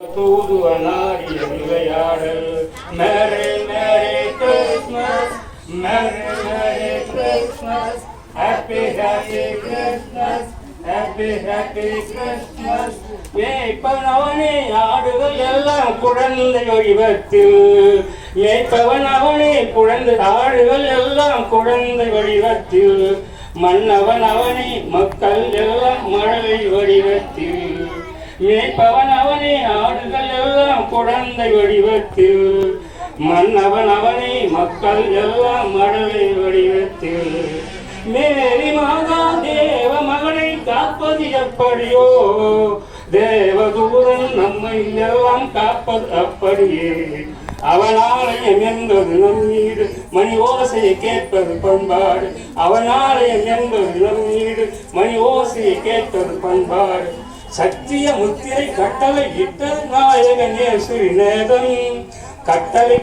தூதுவனாடிய விளையாடல். Merry Merry Christmas, Merry Merry Christmas, Happy Happy Christmas, Happy Happy Christmas. மேய்ப்பவன் அவனே, ஆடுகள் எல்லாம் குழந்தை வடிவத்தில். மேய்ப்பவன் அவனே, ஆடுகள் எல்லாம் குழந்தை வடிவத்தில். மன்னவன் அவனே, மக்கள் எல்லாம் மழலை வடிவத்தில். மேய்ப்பவன் அவனே, ஆடுகள் எல்லாம் குழந்தை வடிவத்தில். மன்னவன் அவனே, மக்கள் எல்லாம் மழலை வடிவத்தில். மேரி மாதா தேவ மகனை காப்பது எப்படியோ, தேவதூரன் நம்மை எல்லாம் காப்பது அப்படியே. அவன் ஆலயம் என்பது நம் வீடு, மணி ஓசையை கேட்பது பண்பாடு. அவன் ஆலயம் என்பது நம் வீடு, மணி ஓசையை கேட்பது பண்பாடு. சத்திய முத்திரை கட்டளை இட்ட நாயகனே ஸ்ரீநேதன் கட்டளை